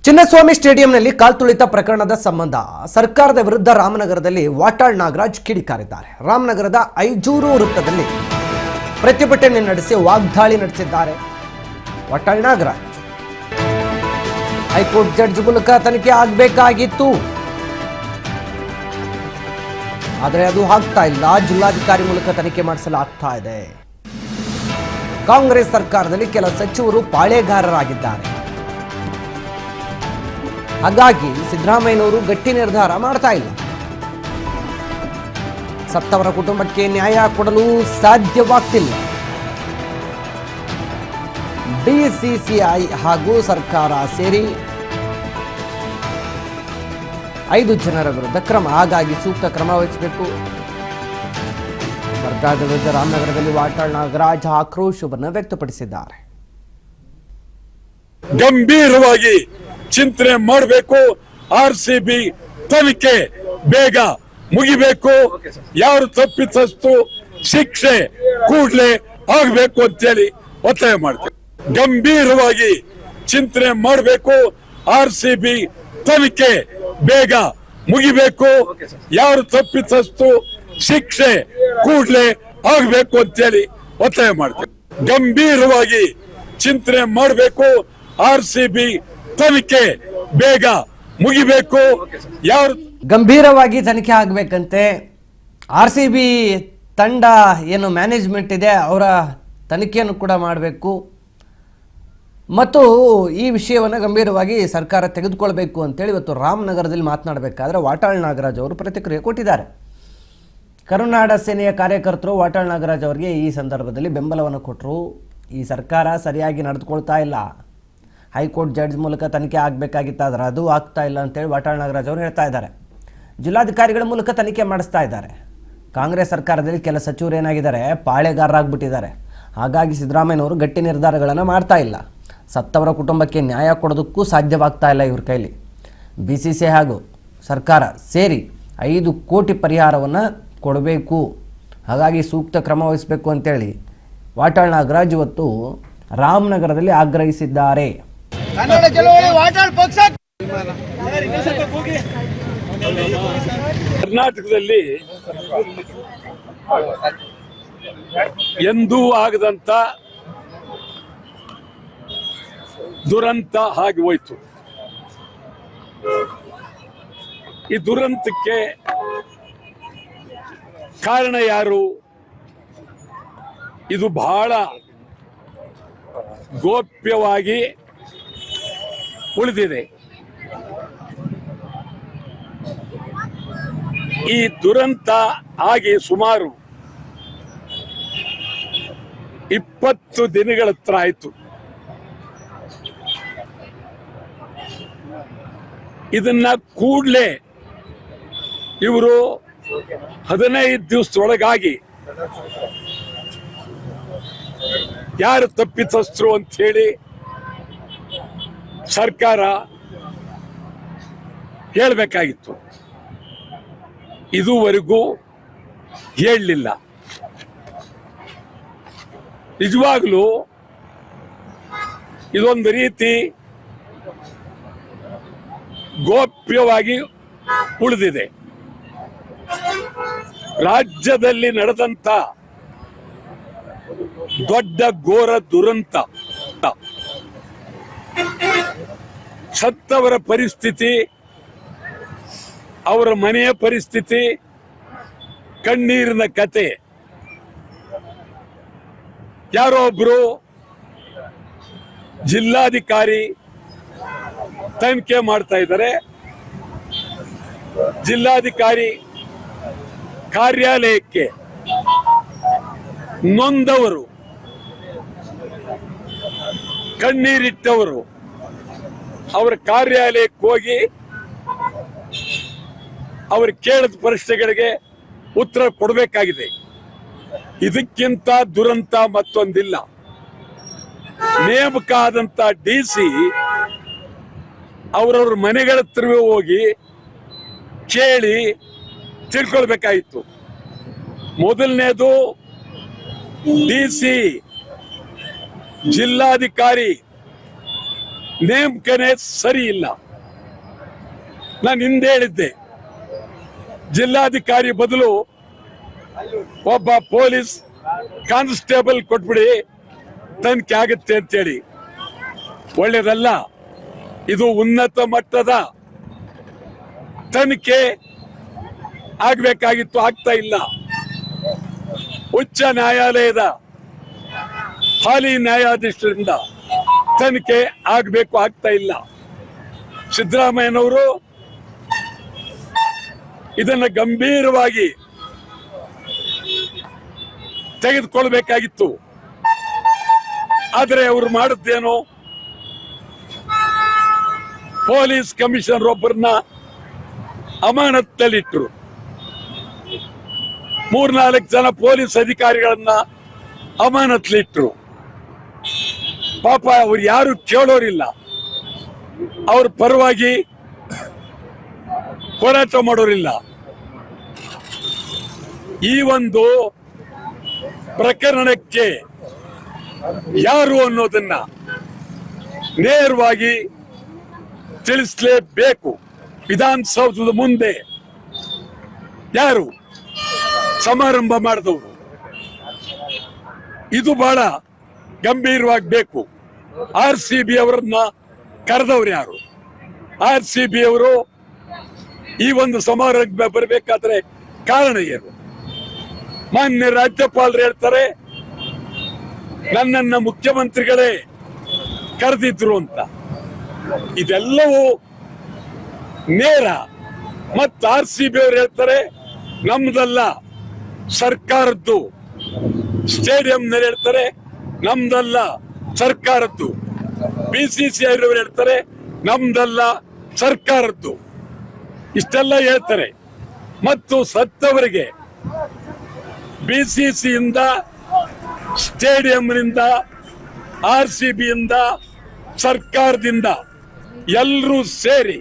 ಚಿನ್ನಸ್ವಾಮಿ ಸ್ಟೇಡಿಯಂನಲ್ಲಿ ಕಾಲ್ತುಳಿತ ಪ್ರಕರಣದ ಸಂಬಂಧ ಸರ್ಕಾರದ ವಿರುದ್ಧ ರಾಮನಗರದಲ್ಲಿ ವಾಟಾಳ್ ನಾಗರಾಜ್ ಕಿಡಿಕಾರಿದ್ದಾರೆ. ರಾಮನಗರದ ಐಜೂರು ವೃತ್ತದಲ್ಲಿ ಪ್ರತಿಭಟನೆ ನಡೆಸಿ ವಾಗ್ದಾಳಿ ನಡೆಸಿದ್ದಾರೆ ವಾಟಾಳ್ ನಾಗರಾಜ್. ಹೈಕೋರ್ಟ್ ಜಡ್ಜ್ ಮೂಲಕ ತನಿಖೆ ಆಗಬೇಕಾಗಿತ್ತು, ಆದರೆ ಅದು ಆಗ್ತಾ ಇಲ್ಲ. ಜಿಲ್ಲಾಧಿಕಾರಿ ಮೂಲಕ ತನಿಖೆ ಮಾಡಿಸಲಾಗ್ತಾ ಇದೆ. ಕಾಂಗ್ರೆಸ್ ಸರ್ಕಾರದಲ್ಲಿ ಕೆಲ ಸಚಿವರು ಪಾಳೆಗಾರರಾಗಿದ್ದಾರೆ. ಹಾಗಾಗಿ ಸಿದ್ದರಾಮಯ್ಯನವರು ಗಟ್ಟಿ ನಿರ್ಧಾರ ಮಾಡ್ತಾ ಇಲ್ಲ. ಸತ್ತವರ ಕುಟುಂಬಕ್ಕೆ ನ್ಯಾಯ ಕೊಡಲು ಸಾಧ್ಯವಾಗ್ತಿಲ್ಲ. ಬಿಸಿಸಿಐ ಹಾಗೂ ಸರ್ಕಾರ ಸೇರಿ 5 ಜನರ ವಿರುದ್ಧ ಕ್ರಮ, ಹಾಗಾಗಿ ಸೂಕ್ತ ಕ್ರಮ ವಹಿಸಬೇಕು. ಸರ್ಕಾರದ ವಿರುದ್ಧ ರಾಮನಗರದಲ್ಲಿ ವಾಟಾಳ್ ನಾಗರಾಜ್ ಆಕ್ರೋಶವನ್ನು ವ್ಯಕ್ತಪಡಿಸಿದ್ದಾರೆ. ಗಂಭೀರವಾಗಿ ಚಿಂತನೆ ಮಾಡಬೇಕು. RCB ತನಿಖೆ ಬೇಗ ಮುಗಿಬೇಕು. ಯಾರು ತಪ್ಪಿತಸ್ಥರು ಶಿಕ್ಷೆ ಕೂಡಲೇ ಆಗಬೇಕು ಅಂತೇಳಿ ಒತ್ತಾಯ ಮಾಡ್ತೇವೆ. ಗಂಭೀರವಾಗಿ ಚಿಂತನೆ ಮಾಡಬೇಕು. RCB ತನಿಖೆ ಬೇಗ ಮುಗಿಬೇಕು. ಯಾರು ತಪ್ಪಿತಸ್ಥರು ಶಿಕ್ಷೆ ಕೂಡಲೇ ಆಗಬೇಕು ಅಂತೇಳಿ ಒತ್ತಾಯ ಮಾಡ್ತೇವೆ. ಗಂಭೀರವಾಗಿ ಚಿಂತನೆ ಮಾಡಬೇಕು. RCB ತನಿಖೆ ಬೇಗ ಮುಗಿಬೇಕು. ಯಾರು ಗಂಭೀರವಾಗಿ ತನಿಖೆ ಆಗಬೇಕಂತೆ. RCB ತಂಡ ಏನು ಮ್ಯಾನೇಜ್ಮೆಂಟ್ ಇದೆ ಅವರ ತನಿಖೆಯನ್ನು ಕೂಡ ಮಾಡಬೇಕು ಮತ್ತು ಈ ವಿಷಯವನ್ನು ಗಂಭೀರವಾಗಿ ಸರ್ಕಾರ ತೆಗೆದುಕೊಳ್ಬೇಕು ಅಂತೇಳಿ ಇವತ್ತು ರಾಮನಗರದಲ್ಲಿ ಮಾತನಾಡಬೇಕಾದ್ರೆ ವಾಟಾಳ್ ನಾಗರಾಜ್ ಅವರು ಪ್ರತಿಕ್ರಿಯೆ ಕೊಟ್ಟಿದ್ದಾರೆ. ಕರುನಾಡ ಸೇನೆಯ ಕಾರ್ಯಕರ್ತರು ವಾಟಾಳ್ ನಾಗರಾಜ್ ಅವರಿಗೆ ಈ ಸಂದರ್ಭದಲ್ಲಿ ಬೆಂಬಲವನ್ನು ಕೊಟ್ಟರು. ಈ ಸರ್ಕಾರ ಸರಿಯಾಗಿ ನಡೆದುಕೊಳ್ತಾ ಇಲ್ಲ, ಹೈಕೋರ್ಟ್ ಜಡ್ಜ್ ಮೂಲಕ ತನಿಖೆ ಆಗಬೇಕಾಗಿತ್ತಾದ್ರೆ ಅದು ಆಗ್ತಾ ಇಲ್ಲ ಅಂತೇಳಿ ವಾಟಾಳ್ ನಾಗರಾಜ್ ಅವರು ಹೇಳ್ತಾ ಇದ್ದಾರೆ. ಜಿಲ್ಲಾಧಿಕಾರಿಗಳ ಮೂಲಕ ತನಿಖೆ ಮಾಡಿಸ್ತಾ ಇದ್ದಾರೆ. ಕಾಂಗ್ರೆಸ್ ಸರ್ಕಾರದಲ್ಲಿ ಕೆಲ ಸಚಿವರು ಏನಾಗಿದ್ದಾರೆ, ಪಾಳೆಗಾರರಾಗ್ಬಿಟ್ಟಿದ್ದಾರೆ. ಹಾಗಾಗಿ ಸಿದ್ದರಾಮಯ್ಯನವರು ಗಟ್ಟಿ ನಿರ್ಧಾರಗಳನ್ನು ಮಾಡ್ತಾ ಇಲ್ಲ. ಸತ್ತವರ ಕುಟುಂಬಕ್ಕೆ ನ್ಯಾಯ ಕೊಡೋದಕ್ಕೂ ಸಾಧ್ಯವಾಗ್ತಾ ಇಲ್ಲ ಇವ್ರ ಕೈಲಿ. BCCI ಹಾಗೂ ಸರ್ಕಾರ ಸೇರಿ 5 ಕೋಟಿ ಪರಿಹಾರವನ್ನು ಕೊಡಬೇಕು, ಹಾಗಾಗಿ ಸೂಕ್ತ ಕ್ರಮ ವಹಿಸಬೇಕು ಅಂತೇಳಿ ವಾಟಾಳ್ ನಾಗರಾಜ್ ಇವತ್ತು ರಾಮನಗರದಲ್ಲಿ ಆಗ್ರಹಿಸಿದ್ದಾರೆ. ಕರ್ನಾಟಕದಲ್ಲಿ ಎಂದೂ ಆಗದಂತ ದುರಂತ ಆಗಿ ಹೋಯ್ತು. ಈ ದುರಂತಕ್ಕೆ ಕಾರಣ ಯಾರು? ಇದು ಬಹಳ ಗೌಪ್ಯವಾಗಿ ಉಳಿದಿದೆ. ಈ ದುರಂತ ಆಗಿ ಸುಮಾರು 20 ದಿನಗಳ ಹತ್ರ ಆಯಿತು. ಇದನ್ನ ಕೂಡಲೇ ಇವರು 15 ದಿವಸದೊಳಗಾಗಿ ಯಾರು ತಪ್ಪಿತಸ್ಥರು ಅಂತ ಹೇಳಿ ಸರ್ಕಾರ ಹೇಳಬೇಕಾಗಿತ್ತು. ಇದುವರೆಗೂ ಹೇಳಲಿಲ್ಲ. ನಿಜವಾಗ್ಲೂ ಇದೊಂದು ರೀತಿ ಗೌಪ್ಯವಾಗಿ ಉಳಿದಿದೆ. ರಾಜ್ಯದಲ್ಲಿ ನಡೆದಂತ ದೊಡ್ಡ ಘೋರ ದುರಂತ, ಸತ್ತವರ ಪರಿಸ್ಥಿತಿ, ಅವರ ಮನೆಯ ಪರಿಸ್ಥಿತಿ, ಕಣ್ಣೀರಿನ ಕತೆ. ಯಾರೋ ಒಬ್ರು ಜಿಲ್ಲಾಧಿಕಾರಿ ತನಿಖೆ ಮಾಡ್ತಾ ಇದ್ದಾರೆ. ಜಿಲ್ಲಾಧಿಕಾರಿ ಕಾರ್ಯಾಲಯಕ್ಕೆ ನೊಂದವರು, ಕಣ್ಣೀರಿಟ್ಟವರು ಅವರ ಕಾರ್ಯಾಲಯಕ್ಕೆ ಹೋಗಿ ಅವರು ಕೇಳಿದ ಪ್ರಶ್ನೆಗಳಿಗೆ ಉತ್ತರ ಕೊಡಬೇಕಾಗಿದೆ. ಇದಕ್ಕಿಂತ ದುರಂತ ಮತ್ತೊಂದಿಲ್ಲ. ನೇಮಕ ಆದಂತ DC ಅವರವ್ರ ಮನೆಗಳ ಹತ್ರವೇ ಹೋಗಿ ಕೇಳಿ ತಿಳ್ಕೊಳ್ಬೇಕಾಗಿತ್ತು. ಮೊದಲನೇದು DC ಜಿಲ್ಲಾಧಿಕಾರಿ ನೇಮಕನೇ ಸರಿ ಇಲ್ಲ. ನಾನು ಹಿಂದೆ ಹೇಳಿದ್ದೆ, ಜಿಲ್ಲಾಧಿಕಾರಿ ಬದಲು ಒಬ್ಬ ಪೊಲೀಸ್ ಕಾನ್ಸ್ಟೇಬಲ್ ಕೊಟ್ಬಿಡಿ, ತನಿಖೆ ಆಗುತ್ತೆ ಅಂತೇಳಿ. ಒಳ್ಳೇದಲ್ಲ. ಇದು ಉನ್ನತ ಮಟ್ಟದ ತನಿಖೆ ಆಗ್ಬೇಕಾಗಿತ್ತು, ಆಗ್ತಾ ಇಲ್ಲ. ಉಚ್ಚ ನ್ಯಾಯಾಲಯದ ಹಾಲಿ ನ್ಯಾಯಾಧೀಶರಿಂದ ತನಿಖೆ ಆಗಬೇಕು, ಆಗ್ತಾ ಇಲ್ಲ. ಸಿದ್ದರಾಮಯ್ಯನವರು ಇದನ್ನ ಗಂಭೀರವಾಗಿ ತೆಗೆದುಕೊಳ್ಬೇಕಾಗಿತ್ತು. ಆದರೆ ಅವರು ಮಾಡಿದ್ದೇನು, ಪೊಲೀಸ್ ಕಮಿಷನರ್ ಒಬ್ಬರನ್ನ ಅಮಾನತ್ತಲ್ಲಿಟ್ಟರು. 3-4 ಜನ ಪೊಲೀಸ್ ಅಧಿಕಾರಿಗಳನ್ನ ಅಮಾನತ್ಲಿಟ್ರು. ಪಾಪ ಅವ್ರು ಯಾರು ಕೇಳೋರಿಲ್ಲ, ಅವ್ರ ಪರವಾಗಿ ಹೋರಾಟ ಮಾಡೋರಿಲ್ಲ. ಈ ಒಂದು ಪ್ರಕರಣಕ್ಕೆ ಯಾರು ಅನ್ನೋದನ್ನ ನೇರವಾಗಿ ತಿಳಿಸಲೇಬೇಕು. ವಿಧಾನಸೌಧದ ಮುಂದೆ ಯಾರು ಸಮಾರಂಭ ಮಾಡಿದವರು, ಇದು ಬಹಳ ಗಂಭೀರವಾಗಬೇಕು. RCB ಅವರನ್ನ ಕರೆದವರು ಯಾರು? RCB ಅವರು ಈ ಒಂದು ಸಮಾರಂಭ ಬರಬೇಕಾದ್ರೆ ಕಾರಣ ಏನು? ಮಾನ್ಯ ರಾಜ್ಯಪಾಲರು ಹೇಳ್ತಾರೆ, ನನ್ನನ್ನ ಮುಖ್ಯಮಂತ್ರಿಗಳೇ ಕರೆದಿದ್ರು ಅಂತ. ಇದೆಲ್ಲವೂ ನೇರ. ಮತ್ತು RCB ಅವರು ಹೇಳ್ತಾರೆ, ನಮ್ದಲ್ಲ, ಸರ್ಕಾರದ್ದು. ಸ್ಟೇಡಿಯಂನಲ್ಲಿ ಹೇಳ್ತಾರೆ, ನಮ್ದಲ್ಲ, ಸರ್ಕಾರದ್ದು. BCCI ಅವರು ಹೇಳ್ತಾರೆ, ನಮ್ದಲ್ಲ, ಸರ್ಕಾರದ್ದು. ಇಷ್ಟೆಲ್ಲ ಹೇಳ್ತಾರೆ. ಮತ್ತು ಸತ್ತವರಿಗೆ BCCI ಇಂದ, ಸ್ಟೇಡಿಯಂನಿಂದ, RCB ಇಂದ, ಸರ್ಕಾರದಿಂದ ಎಲ್ಲರೂ ಸೇರಿ